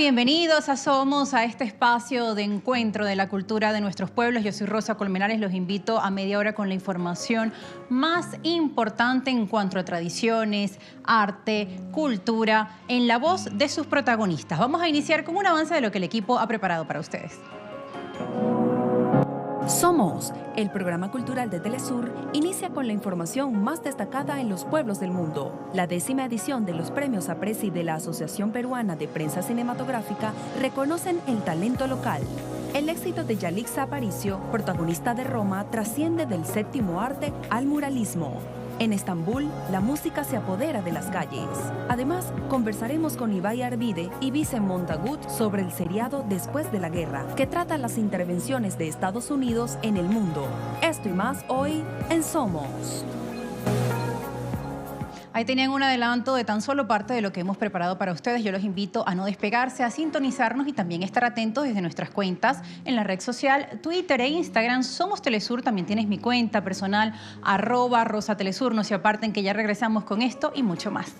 bienvenidos a Somos, a este espacio de encuentro de la cultura de nuestros pueblos. Yo soy Rosa Colmenares, los invito a media hora con la información más importante en cuanto a tradiciones, arte, cultura, en la voz de sus protagonistas. Vamos a iniciar con un avance de lo que el equipo ha preparado para ustedes. Somos, el programa cultural de Telesur, inicia con la información más destacada en los pueblos del mundo. La 10ª edición de los premios APRESI de la Asociación Peruana de Prensa Cinematográfica reconocen el talento local. El éxito de Yalixa Aparicio, protagonista de Roma, trasciende del séptimo arte al muralismo. En Estambul, la música se apodera de las calles. Además, conversaremos con Ibai Arvide y Vicent Montagut sobre el seriado Después de la Guerra, que trata las intervenciones de Estados Unidos en el mundo. Esto y más hoy en Somos. Ahí tenían un adelanto de tan solo parte de lo que hemos preparado para ustedes. Yo los invito a no despegarse, a sintonizarnos y también estar atentos desde nuestras cuentas en la red social Twitter e Instagram. Somos Telesur, también tienes mi cuenta personal, @RosaTelesur. No se aparten que ya regresamos con esto y mucho más.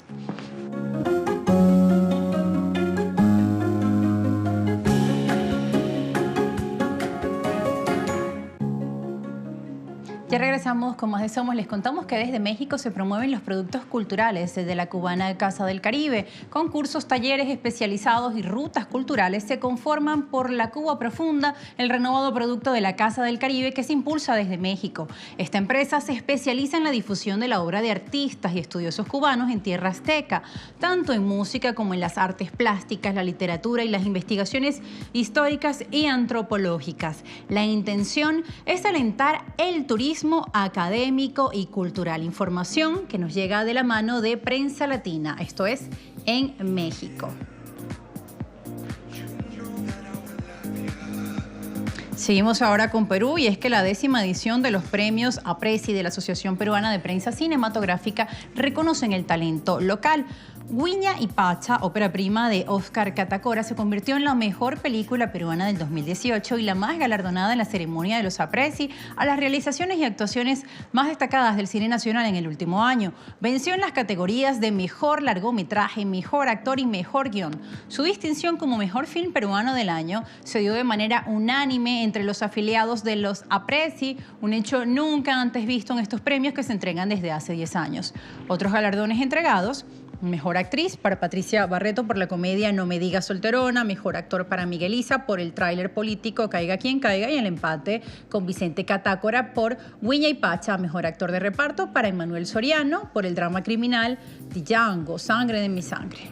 Ya regresamos con más de Somos. Les contamos que desde México se promueven los productos culturales de la cubana Casa del Caribe. Concursos, talleres especializados y rutas culturales se conforman por la Cuba Profunda, el renovado producto de la Casa del Caribe que se impulsa desde México. Esta empresa se especializa en la difusión de la obra de artistas y estudiosos cubanos en tierra azteca, tanto en música como en las artes plásticas, la literatura y las investigaciones históricas y antropológicas. La intención es alentar el turismo académico y cultural. Información que nos llega de la mano de Prensa Latina, esto es en México. Seguimos ahora con Perú y es que la 10ª edición de los premios APRESI de la Asociación Peruana de Prensa Cinematográfica reconocen el talento local. Huiña y Pacha, ópera prima de Óscar Catacora, se convirtió en la mejor película peruana del 2018 y la más galardonada en la ceremonia de los APRESI a las realizaciones y actuaciones más destacadas del cine nacional en el último año. Venció en las categorías de mejor largometraje, mejor actor y mejor guión. Su distinción como mejor film peruano del año se dio de manera unánime entre los afiliados de los APRESI, un hecho nunca antes visto en estos premios que se entregan desde hace 10 años. Otros galardones entregados: mejor actriz para Patricia Barreto por la comedia No me digas solterona, mejor actor para Miguel Isa por el tráiler político Caiga quien caiga y el empate con Vicente Catácora por Huiña y Pacha, mejor actor de reparto para Emmanuel Soriano por el drama criminal Django, Sangre de mi sangre.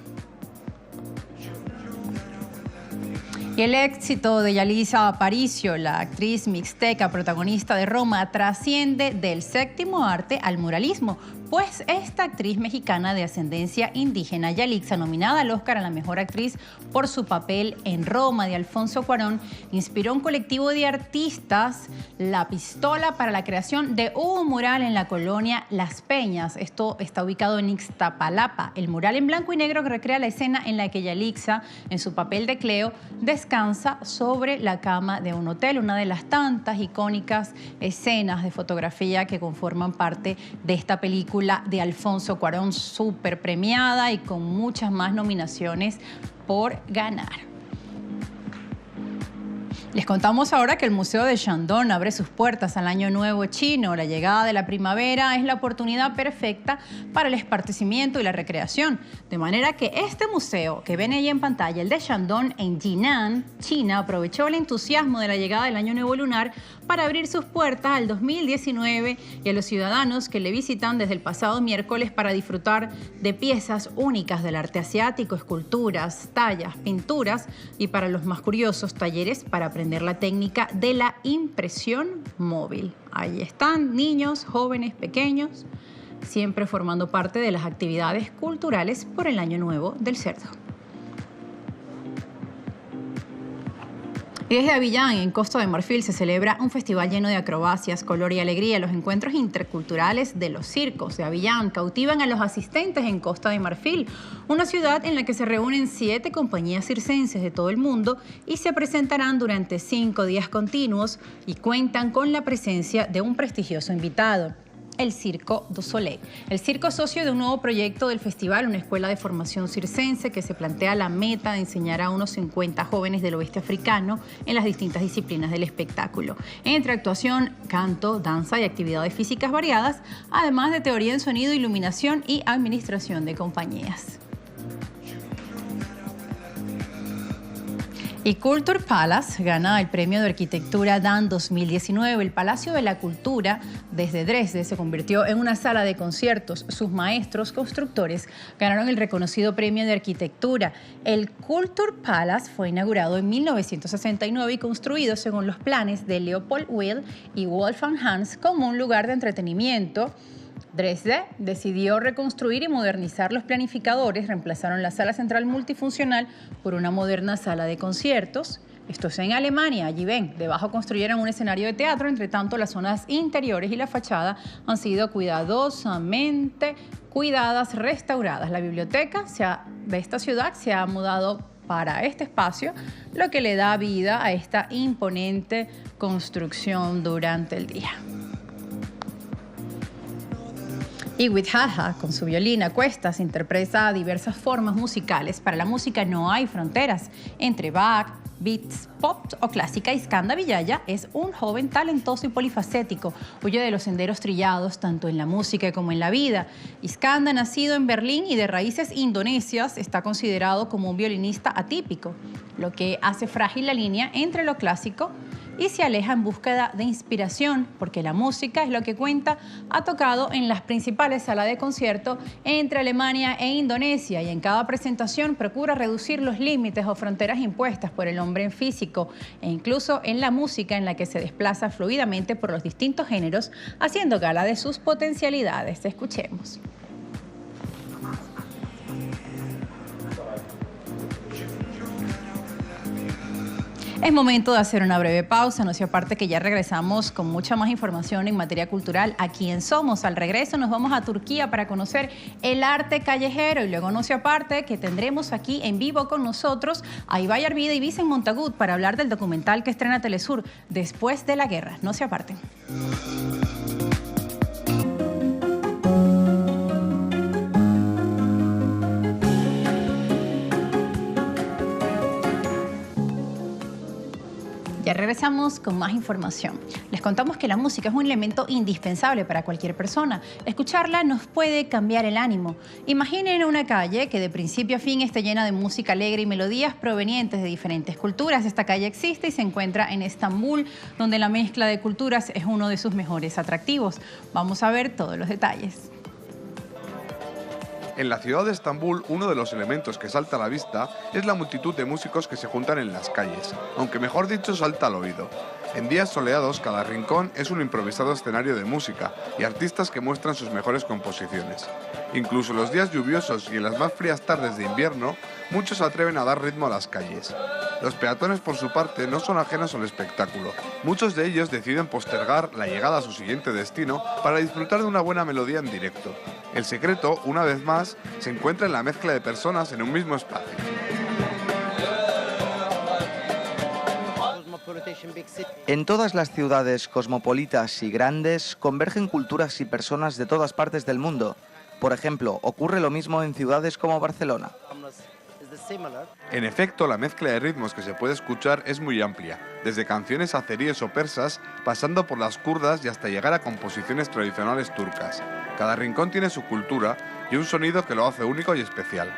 Y el éxito de Yalixa Aparicio, la actriz mixteca protagonista de Roma, trasciende del séptimo arte al muralismo, pues esta actriz mexicana de ascendencia indígena, Yalixa, nominada al Oscar a la mejor actriz por su papel en Roma de Alfonso Cuarón, inspiró a un colectivo de artistas La Pistola para la creación de un mural en la colonia Las Peñas. Esto está ubicado en Ixtapalapa. El mural en blanco y negro que recrea la escena en la que Yalixa, en su papel de Cleo, descansa sobre la cama de un hotel, una de las tantas icónicas escenas de fotografía que conforman parte de esta película de Alfonso Cuarón, súper premiada y con muchas más nominaciones por ganar. Les contamos ahora que el Museo de Shandong abre sus puertas al Año Nuevo Chino. La llegada de la primavera es la oportunidad perfecta para el esparcimiento y la recreación. De manera que este museo que ven ahí en pantalla, el de Shandong en Jinan, China, aprovechó el entusiasmo de la llegada del Año Nuevo Lunar para abrir sus puertas al 2019 y a los ciudadanos que le visitan desde el pasado miércoles para disfrutar de piezas únicas del arte asiático, esculturas, tallas, pinturas y, para los más curiosos, talleres para aprender la técnica de la impresión móvil. Ahí están niños, jóvenes, pequeños, siempre formando parte de las actividades culturales por el Año Nuevo del Cerdo. Y desde Abiyán, en Costa de Marfil, se celebra un festival lleno de acrobacias, color y alegría. Los encuentros interculturales de los circos de Abiyán cautivan a los asistentes en Costa de Marfil, una ciudad en la que se reúnen 7 compañías circenses de todo el mundo y se presentarán durante 5 días continuos y cuentan con la presencia de un prestigioso invitado. el Circo du Soleil. El circo es socio de un nuevo proyecto del festival, una escuela de formación circense que se plantea la meta de enseñar a unos 50 jóvenes del oeste africano en las distintas disciplinas del espectáculo, entre actuación, canto, danza y actividades físicas variadas, además de teoría en sonido, iluminación y administración de compañías. Y Culture Palace gana el premio de arquitectura DAN 2019. El Palacio de la Cultura desde Dresde se convirtió en una sala de conciertos. Sus maestros constructores ganaron el reconocido premio de arquitectura. El Culture Palace fue inaugurado en 1969 y construido según los planes de Leopold Will y Wolfgang Hans como un lugar de entretenimiento. Dresde decidió reconstruir y modernizar los planificadores, reemplazaron la sala central multifuncional por una moderna sala de conciertos. Esto es en Alemania, allí ven, debajo construyeron un escenario de teatro, entre tanto las zonas interiores y la fachada han sido cuidadosamente cuidadas, restauradas. La biblioteca de esta ciudad se ha mudado para este espacio, lo que le da vida a esta imponente construcción durante el día. Y Withaha, con su violín a cuestas, interpreta diversas formas musicales. Para la música no hay fronteras. Entre Bach, beats, pop o clásica, Iskandar Villaya es un joven talentoso y polifacético. Huye de los senderos trillados tanto en la música como en la vida. Iskandar, nacido en Berlín y de raíces indonesias, está considerado como un violinista atípico, lo que hace frágil la línea entre lo clásico y se aleja en búsqueda de inspiración, porque la música es lo que cuenta. Ha tocado en las principales salas de concierto entre Alemania e Indonesia y en cada presentación procura reducir los límites o fronteras impuestas por el hombre físico e incluso en la música, en la que se desplaza fluidamente por los distintos géneros, haciendo gala de sus potencialidades. Escuchemos. Es momento de hacer una breve pausa, no se aparte que ya regresamos con mucha más información en materia cultural aquí en Somos. Al regreso nos vamos a Turquía para conocer el arte callejero y luego no se aparte que tendremos aquí en vivo con nosotros a Ibai Arvide y Vicent Montagut para hablar del documental que estrena Telesur, Después de la Guerra. No se aparten. Ya regresamos con más información. Les contamos que la música es un elemento indispensable para cualquier persona. Escucharla nos puede cambiar el ánimo. Imaginen una calle que de principio a fin esté llena de música alegre y melodías provenientes de diferentes culturas. Esta calle existe y se encuentra en Estambul, donde la mezcla de culturas es uno de sus mejores atractivos. Vamos a ver todos los detalles. En la ciudad de Estambul, uno de los elementos que salta a la vista es la multitud de músicos que se juntan en las calles, aunque mejor dicho salta al oído. En días soleados, cada rincón es un improvisado escenario de música y artistas que muestran sus mejores composiciones. Incluso en los días lluviosos y en las más frías tardes de invierno, muchos se atreven a dar ritmo a las calles. Los peatones, por su parte, no son ajenos al espectáculo. Muchos de ellos deciden postergar la llegada a su siguiente destino para disfrutar de una buena melodía en directo. El secreto, una vez más, se encuentra en la mezcla de personas en un mismo espacio. En todas las ciudades cosmopolitas y grandes convergen culturas y personas de todas partes del mundo. Por ejemplo, ocurre lo mismo en ciudades como Barcelona. En efecto, la mezcla de ritmos que se puede escuchar es muy amplia, desde canciones azeríes o persas, pasando por las kurdas y hasta llegar a composiciones tradicionales turcas. Cada rincón tiene su cultura y un sonido que lo hace único y especial.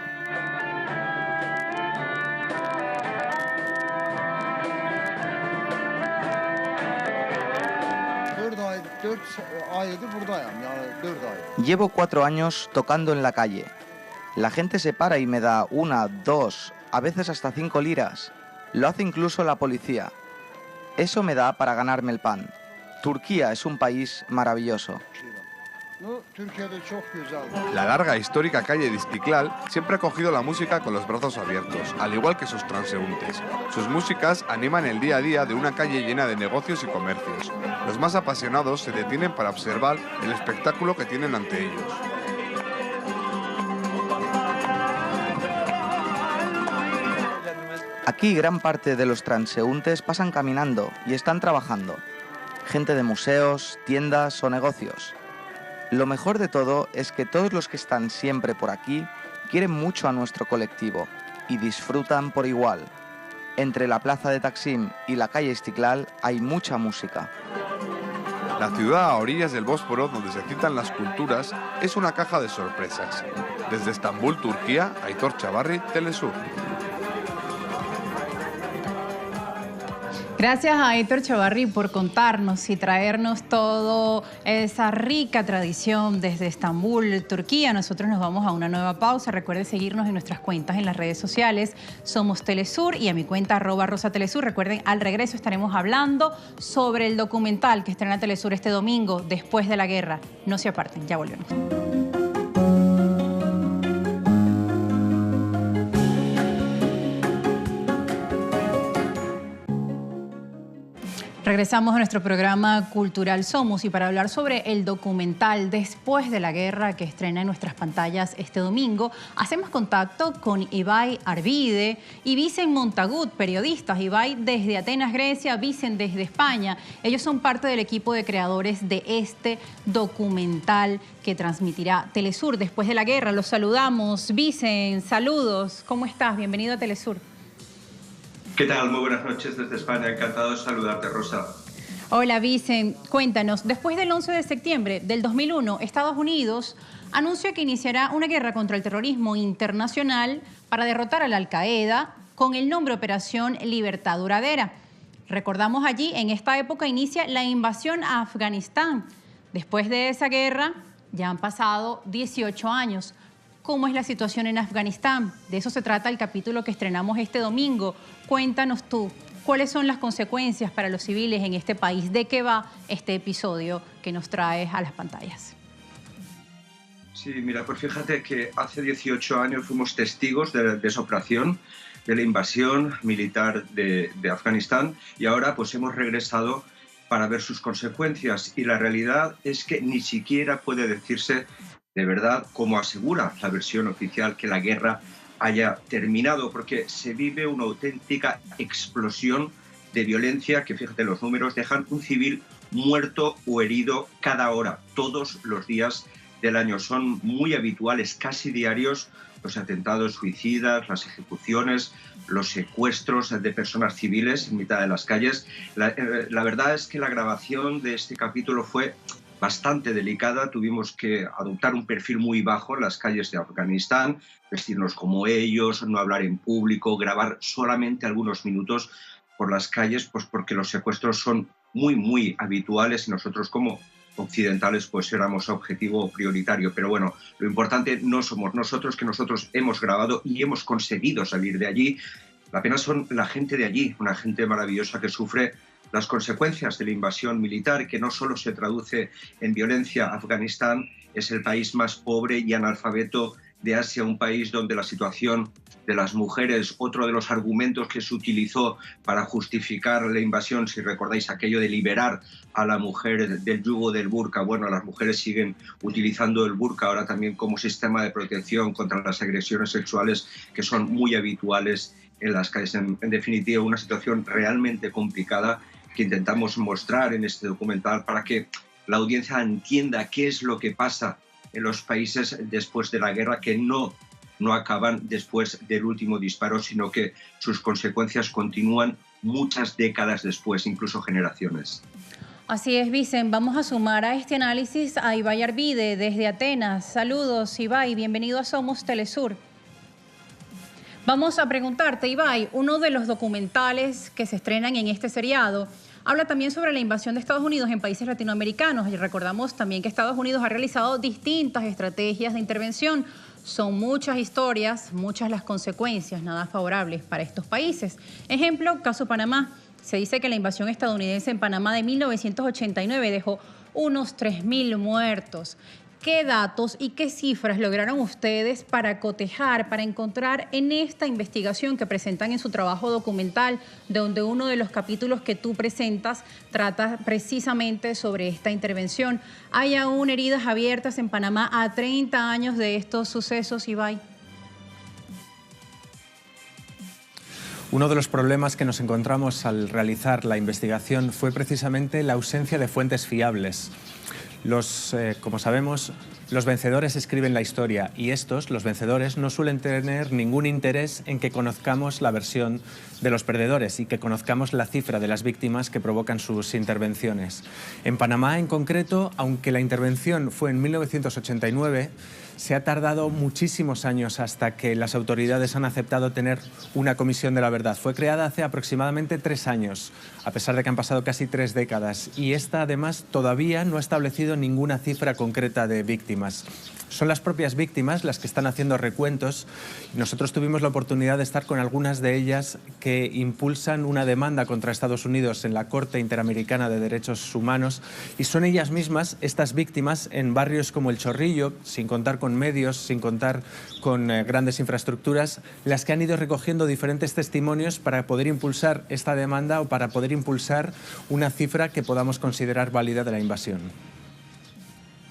Llevo 4 años tocando en la calle. La gente se para y me da 1, 2, a veces hasta 5 liras. Lo hace incluso la policía. Eso me da para ganarme el pan. Turquía es un país maravilloso. La larga e histórica calle de Istiklal siempre ha acogido la música con los brazos abiertos, al igual que sus transeúntes. Sus músicas animan el día a día de una calle llena de negocios y comercios. Los más apasionados se detienen para observar el espectáculo que tienen ante ellos. Aquí gran parte de los transeúntes pasan caminando y están trabajando. Gente de museos, tiendas o negocios. Lo mejor de todo es que todos los que están siempre por aquí quieren mucho a nuestro colectivo y disfrutan por igual. Entre la plaza de Taksim y la calle Istiklal hay mucha música. La ciudad a orillas del Bósforo, donde se citan las culturas, es una caja de sorpresas. Desde Estambul, Turquía, Aitor Chavarri, Telesur. Gracias a Aitor Chavarri por contarnos y traernos toda esa rica tradición desde Estambul, Turquía. Nosotros nos vamos a una nueva pausa. Recuerde seguirnos en nuestras cuentas en las redes sociales. Somos Telesur y a mi cuenta @RosaTelesur. Recuerden, al regreso estaremos hablando sobre el documental que estrena Telesur este domingo, Después de la Guerra. No se aparten, ya volvemos. Regresamos a nuestro programa Cultural Somos y para hablar sobre el documental Después de la Guerra que estrena en nuestras pantallas este domingo, hacemos contacto con Ibai Arvide y Vicent Montagut, periodistas. Ibai desde Atenas, Grecia, Vicent desde España. Ellos son parte del equipo de creadores de este documental que transmitirá Telesur Después de la Guerra. Los saludamos. Vicent, saludos. ¿Cómo estás? Bienvenido a Telesur. ¿Qué tal? Muy buenas noches desde España. Encantado de saludarte, Rosa. Hola, Vicent. Cuéntanos, después del 11 de septiembre del 2001, Estados Unidos anuncia que iniciará una guerra contra el terrorismo internacional para derrotar a la Al-Qaeda con el nombre Operación Libertad Duradera. Recordamos allí, en esta época inicia la invasión a Afganistán. Después de esa guerra, ya han pasado 18 años. ¿Cómo es la situación en Afganistán? De eso se trata el capítulo que estrenamos este domingo. Cuéntanos tú, ¿cuáles son las consecuencias para los civiles en este país? ¿De qué va este episodio que nos traes a las pantallas? Sí, mira, pues fíjate que hace 18 años fuimos testigos de esa operación, de la invasión militar de Afganistán, y ahora pues hemos regresado para ver sus consecuencias. Y la realidad es que ni siquiera puede decirse de verdad, como asegura la versión oficial, que la guerra haya terminado, porque se vive una auténtica explosión de violencia que, fíjate, los números dejan un civil muerto o herido cada hora, todos los días del año. Son muy habituales, casi diarios, los atentados suicidas, las ejecuciones, los secuestros de personas civiles en mitad de las calles. La verdad es que la grabación de este capítulo fue bastante delicada. Tuvimos que adoptar un perfil muy bajo en las calles de Afganistán, vestirnos como ellos, no hablar en público, grabar solamente algunos minutos por las calles, pues porque los secuestros son muy habituales y nosotros como occidentales pues éramos objetivo prioritario. Pero bueno, lo importante no somos nosotros, que nosotros hemos grabado y hemos conseguido salir de allí. La pena son la gente de allí, una gente maravillosa que sufre las consecuencias de la invasión militar, que no solo se traduce en violencia. Afganistán es el país más pobre y analfabeto de Asia, un país donde la situación de las mujeres, otro de los argumentos que se utilizó para justificar la invasión, si recordáis aquello de liberar a la mujer del yugo del burka, bueno, las mujeres siguen utilizando el burka ahora también como sistema de protección contra las agresiones sexuales que son muy habituales en las calles. En definitiva, una situación realmente complicada que intentamos mostrar en este documental para que la audiencia entienda qué es lo que pasa en los países después de la guerra, que no acaban después del último disparo, sino que sus consecuencias continúan muchas décadas después, incluso generaciones. Así es, Vicent. Vamos a sumar a este análisis a Ibai Arvide desde Atenas. Saludos, Ibai. Bienvenido a Somos Telesur. Vamos a preguntarte, Ibai, uno de los documentales que se estrenan en este seriado habla también sobre la invasión de Estados Unidos en países latinoamericanos. Y recordamos también que Estados Unidos ha realizado distintas estrategias de intervención. Son muchas historias, muchas las consecuencias nada favorables para estos países. Ejemplo, caso Panamá. Se dice que la invasión estadounidense en Panamá de 1989 dejó unos 3.000 muertos. ¿Qué datos y qué cifras lograron ustedes para cotejar, para encontrar en esta investigación que presentan en su trabajo documental, donde uno de los capítulos que tú presentas trata precisamente sobre esta intervención? ¿Hay aún heridas abiertas en Panamá a 30 años de estos sucesos, Ibai? Uno de los problemas que nos encontramos al realizar la investigación fue precisamente la ausencia de fuentes fiables. Como sabemos, los vencedores escriben la historia y estos, los vencedores, no suelen tener ningún interés en que conozcamos la versión de los perdedores y que conozcamos la cifra de las víctimas que provocan sus intervenciones. En Panamá, en concreto, aunque la intervención fue en 1989, se ha tardado muchísimos años hasta que las autoridades han aceptado tener una comisión de la verdad. Fue creada hace aproximadamente 3 años, a pesar de que han pasado casi 3 décadas. Y esta, además, todavía no ha establecido ninguna cifra concreta de víctimas. Son las propias víctimas las que están haciendo recuentos. Nosotros tuvimos la oportunidad de estar con algunas de ellas que impulsan una demanda contra Estados Unidos en la Corte Interamericana de Derechos Humanos, y son ellas mismas, estas víctimas, en barrios como El Chorrillo, sin contar con medios, sin contar con grandes infraestructuras, las que han ido recogiendo diferentes testimonios para poder impulsar esta demanda o para poder impulsar una cifra que podamos considerar válida de la invasión.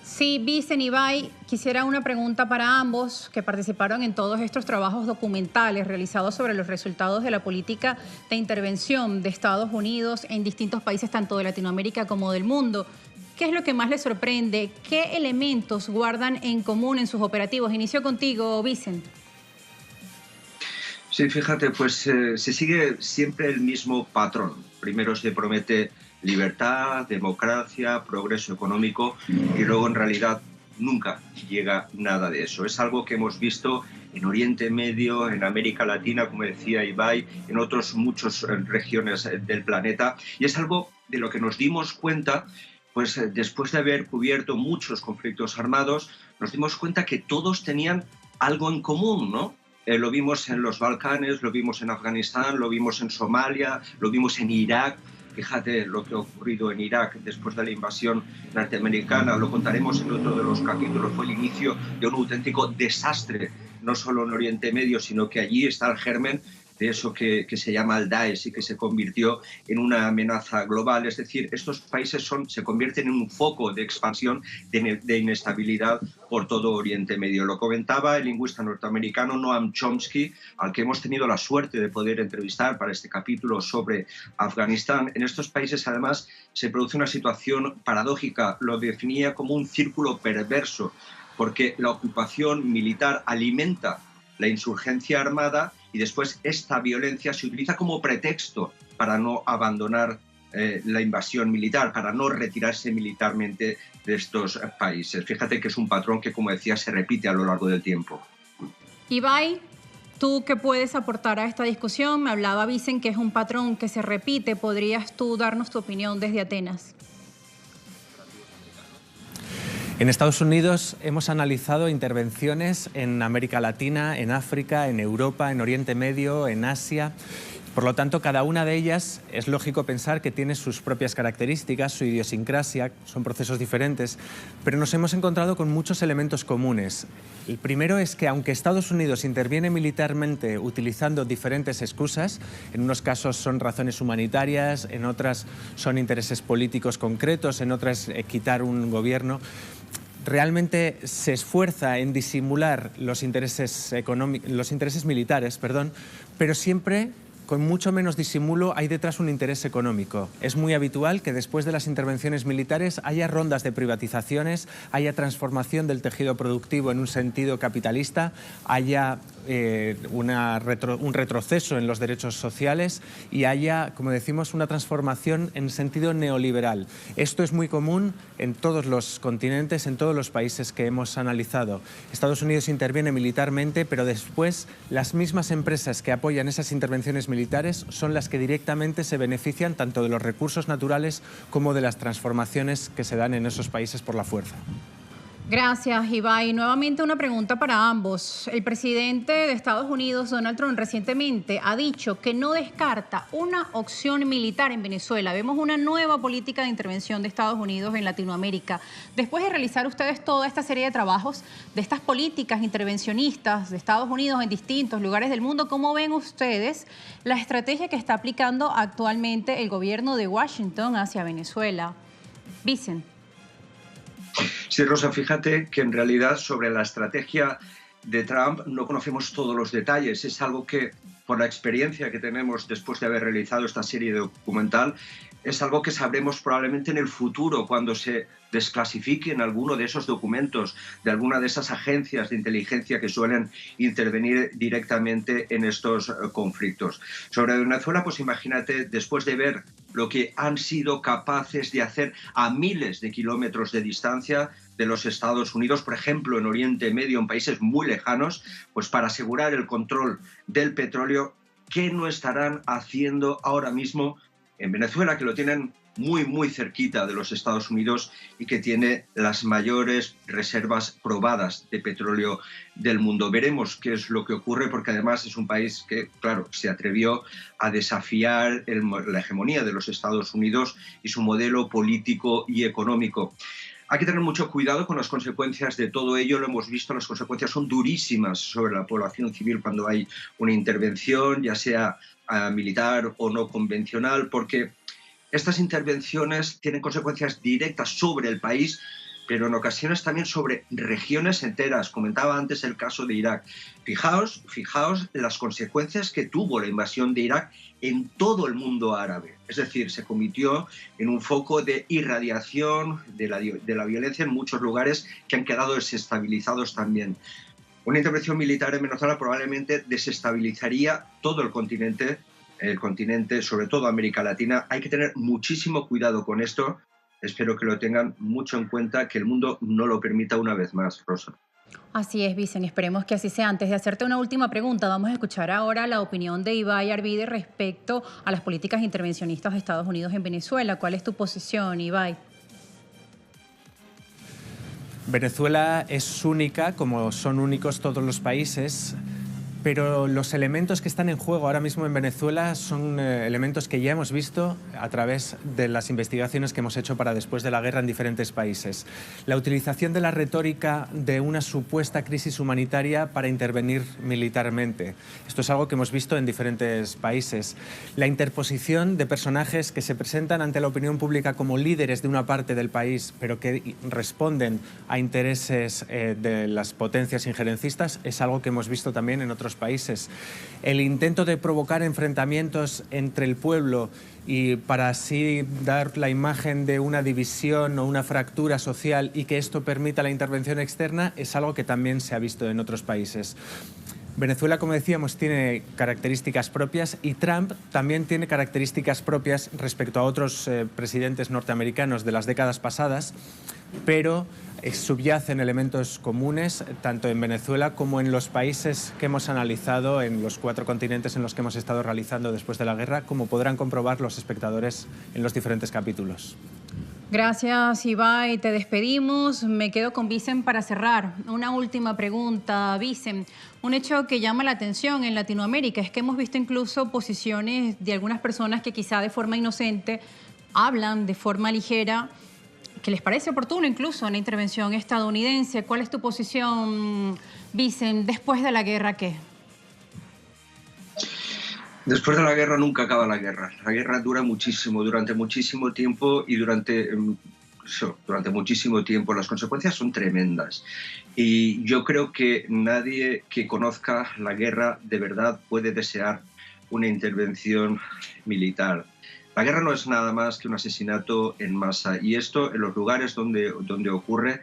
Sí, Vicen y Ibai, quisiera una pregunta para ambos que participaron en todos estos trabajos documentales realizados sobre los resultados de la política de intervención de Estados Unidos en distintos países, tanto de Latinoamérica como del mundo. ¿Qué es lo que más les sorprende? ¿Qué elementos guardan en común en sus operativos? Inicio contigo, Vicen. Sí, fíjate, pues se sigue siempre el mismo patrón. Primero se promete libertad, democracia, progreso económico y luego en realidad nunca llega nada de eso. Es algo que hemos visto en Oriente Medio, en América Latina, como decía Ibai, en otras muchas regiones del planeta, y es algo de lo que nos dimos cuenta pues después de haber cubierto muchos conflictos armados. Nos dimos cuenta que todos tenían algo en común, ¿no? Lo vimos en los Balcanes, lo vimos en Afganistán, lo vimos en Somalia, lo vimos en Irak. Fíjate lo que ha ocurrido en Irak después de la invasión norteamericana, lo contaremos en otro de los capítulos. Fue el inicio de un auténtico desastre, no solo en Oriente Medio, sino que allí está el germen de eso que se llama el Daesh y que se convirtió en una amenaza global. Es decir, estos países se convierten en un foco de expansión, de inestabilidad por todo Oriente Medio. Lo comentaba el lingüista norteamericano Noam Chomsky, al que hemos tenido la suerte de poder entrevistar para este capítulo sobre Afganistán. En estos países, además, se produce una situación paradójica. Lo definía como un círculo perverso, porque la ocupación militar alimenta la insurgencia armada y después esta violencia se utiliza como pretexto para no abandonar la invasión militar, para no retirarse militarmente de estos países. Fíjate que es un patrón que, como decía, se repite a lo largo del tiempo. Ibai, ¿tú qué puedes aportar a esta discusión? Me hablaba Vicen que es un patrón que se repite. ¿Podrías tú darnos tu opinión desde Atenas? En Estados Unidos hemos analizado intervenciones en América Latina, en África, en Europa, en Oriente Medio, en Asia. Por lo tanto, cada una de ellas es lógico pensar que tiene sus propias características, su idiosincrasia, son procesos diferentes, pero nos hemos encontrado con muchos elementos comunes. El primero es que, aunque Estados Unidos interviene militarmente utilizando diferentes excusas, en unos casos son razones humanitarias, en otras son intereses políticos concretos, en otras quitar un gobierno, realmente se esfuerza en disimular los intereses militares, pero siempre con mucho menos disimulo hay detrás un interés económico. Es muy habitual que después de las intervenciones militares haya rondas de privatizaciones, haya transformación del tejido productivo en un sentido capitalista, haya un retroceso en los derechos sociales y haya, como decimos, una transformación en sentido neoliberal. Esto es muy común en todos los continentes, en todos los países que hemos analizado. Estados Unidos interviene militarmente, pero después las mismas empresas que apoyan esas intervenciones militares son las que directamente se benefician tanto de los recursos naturales como de las transformaciones que se dan en esos países por la fuerza. Gracias, Ibai. Nuevamente una pregunta para ambos. El presidente de Estados Unidos, Donald Trump, recientemente ha dicho que no descarta una opción militar en Venezuela. Vemos una nueva política de intervención de Estados Unidos en Latinoamérica. Después de realizar ustedes toda esta serie de trabajos de estas políticas intervencionistas de Estados Unidos en distintos lugares del mundo, ¿cómo ven ustedes la estrategia que está aplicando actualmente el gobierno de Washington hacia Venezuela? Vicen. Sí, Rosa, fíjate que en realidad sobre la estrategia de Trump no conocemos todos los detalles. Es algo que, por la experiencia que tenemos después de haber realizado esta serie documental, es algo que sabremos probablemente en el futuro, cuando se desclasifiquen alguno de esos documentos de alguna de esas agencias de inteligencia que suelen intervenir directamente en estos conflictos. Sobre Venezuela, pues imagínate, después de ver lo que han sido capaces de hacer a miles de kilómetros de distancia de los Estados Unidos, por ejemplo, en Oriente Medio, en países muy lejanos, pues para asegurar el control del petróleo, ¿qué no estarán haciendo ahora mismo en Venezuela, que lo tienen muy cerquita de los Estados Unidos y que tiene las mayores reservas probadas de petróleo del mundo? Veremos qué es lo que ocurre, porque además es un país que, claro, se atrevió a desafiar la hegemonía de los Estados Unidos y su modelo político y económico. Hay que tener mucho cuidado con las consecuencias de todo ello, lo hemos visto, las consecuencias son durísimas sobre la población civil cuando hay una intervención, ya sea militar o no convencional, porque estas intervenciones tienen consecuencias directas sobre el país, pero en ocasiones también sobre regiones enteras. Comentaba antes el caso de Irak. Fijaos las consecuencias que tuvo la invasión de Irak en todo el mundo árabe. Es decir, se convirtió en un foco de irradiación de la violencia en muchos lugares que han quedado desestabilizados también. Una intervención militar en Venezuela probablemente desestabilizaría todo el continente, sobre todo América Latina. Hay que tener muchísimo cuidado con esto. Espero que lo tengan mucho en cuenta, que el mundo no lo permita una vez más, Rosa. Así es, Vicen, esperemos que así sea. Antes de hacerte una última pregunta, vamos a escuchar ahora la opinión de Ibai Arvide respecto a las políticas intervencionistas de Estados Unidos en Venezuela. ¿Cuál es tu posición, Ibai? Venezuela es única, como son únicos todos los países, pero los elementos que están en juego ahora mismo en Venezuela son elementos que ya hemos visto a través de las investigaciones que hemos hecho para después de la guerra en diferentes países. La utilización de la retórica de una supuesta crisis humanitaria para intervenir militarmente. Esto es algo que hemos visto en diferentes países. La interposición de personajes que se presentan ante la opinión pública como líderes de una parte del país, pero que responden a intereses de las potencias injerencistas, es algo que hemos visto también en otros países. El intento de provocar enfrentamientos entre el pueblo y para así dar la imagen de una división o una fractura social y que esto permita la intervención externa es algo que también se ha visto en otros países. Venezuela, como decíamos, tiene características propias y Trump también tiene características propias respecto a otros presidentes norteamericanos de las décadas pasadas, pero subyacen elementos comunes tanto en Venezuela como en los países que hemos analizado en los 4 continentes en los que hemos estado realizando después de la guerra, como podrán comprobar los espectadores en los diferentes capítulos. Gracias, Ibai. Te despedimos. Me quedo con Vicen para cerrar. Una última pregunta, Vicen. Un hecho que llama la atención en Latinoamérica es que hemos visto incluso posiciones de algunas personas que quizá de forma inocente hablan de forma ligera que les parece oportuno incluso una intervención estadounidense. ¿Cuál es tu posición, Vicen, después de la guerra qué? Después de la guerra nunca acaba la guerra. La guerra dura muchísimo, durante muchísimo tiempo y durante muchísimo tiempo. Las consecuencias son tremendas. Y yo creo que nadie que conozca la guerra de verdad puede desear una intervención militar. La guerra no es nada más que un asesinato en masa y esto en los lugares donde ocurre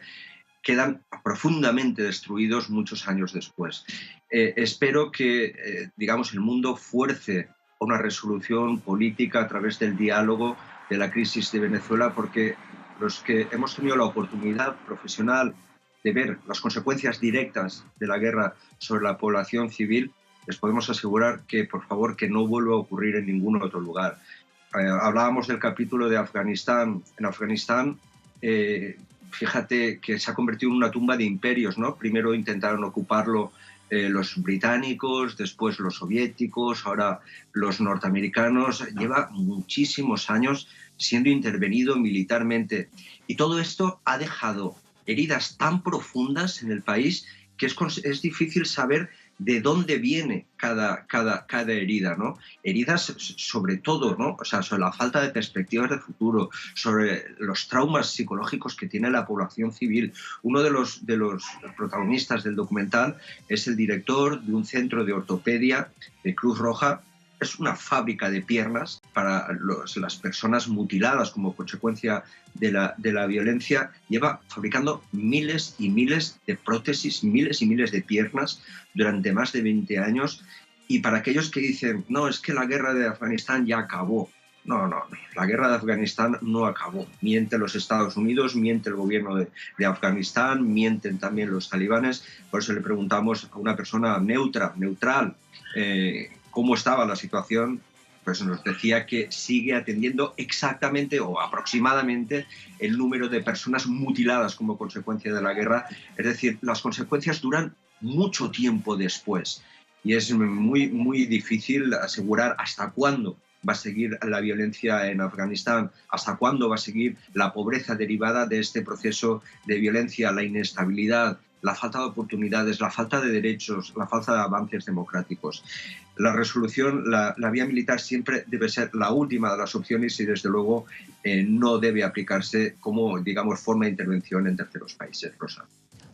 quedan profundamente destruidos muchos años después. Espero que, el mundo fuerce una resolución política a través del diálogo de la crisis de Venezuela, porque los que hemos tenido la oportunidad profesional de ver las consecuencias directas de la guerra sobre la población civil, les podemos asegurar que, por favor, que no vuelva a ocurrir en ningún otro lugar. Hablábamos del capítulo de Afganistán. En Afganistán, fíjate que se ha convertido en una tumba de imperios, ¿no? Primero intentaron ocuparlo los británicos, después los soviéticos, ahora los norteamericanos. Lleva muchísimos años siendo intervenido militarmente. Y todo esto ha dejado heridas tan profundas en el país que es difícil saber de dónde viene cada herida, ¿no? Heridas sobre todo, ¿no? O sea, sobre la falta de perspectivas de futuro, sobre los traumas psicológicos que tiene la población civil. Uno de los protagonistas del documental es el director de un centro de ortopedia de Cruz Roja es una fábrica de piernas para las personas mutiladas como consecuencia de la violencia. Lleva fabricando miles y miles de prótesis, miles y miles de piernas durante más de 20 años. Y para aquellos que dicen, no, es que la guerra de Afganistán ya acabó. No, la guerra de Afganistán no acabó. Mienten los Estados Unidos, miente el gobierno de Afganistán, mienten también los talibanes. Por eso le preguntamos a una persona neutral, cómo estaba la situación. Pues nos decía que sigue atendiendo exactamente o aproximadamente el número de personas mutiladas como consecuencia de la guerra. Es decir, las consecuencias duran mucho tiempo después y es muy, muy difícil asegurar hasta cuándo va a seguir la violencia en Afganistán, hasta cuándo va a seguir la pobreza derivada de este proceso de violencia, la inestabilidad, la falta de oportunidades, la falta de derechos, la falta de avances democráticos. La resolución, la vía militar siempre debe ser la última de las opciones y desde luego no debe aplicarse como, digamos, forma de intervención en terceros países. Rosa.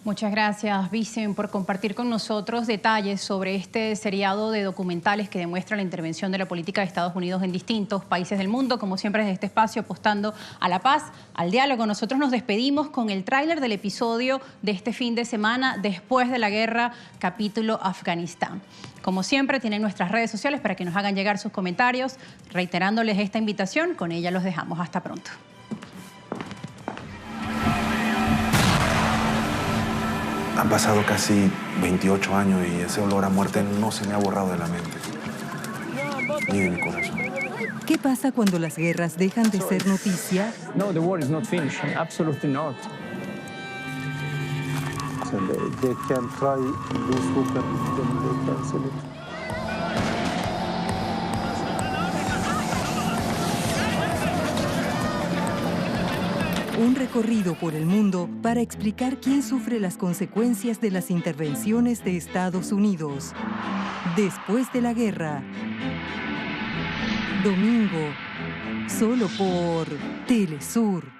Muchas gracias, Vicen, por compartir con nosotros detalles sobre este seriado de documentales que demuestra la intervención de la política de Estados Unidos en distintos países del mundo, como siempre desde este espacio apostando a la paz, al diálogo. Nosotros nos despedimos con el tráiler del episodio de este fin de semana, Después de la guerra, capítulo Afganistán. Como siempre, tienen nuestras redes sociales para que nos hagan llegar sus comentarios. Reiterándoles esta invitación, con ella los dejamos. Hasta pronto. Han pasado casi 28 años y ese olor a muerte no se me ha borrado de la mente, ni de mi corazón. ¿Qué pasa cuando las guerras dejan de ser noticia? No, the war is not finished. Absolutely not. So they can try this hooker, then they cancel it. Un recorrido por el mundo para explicar quién sufre las consecuencias de las intervenciones de Estados Unidos. Después de la guerra. Domingo, solo por Telesur.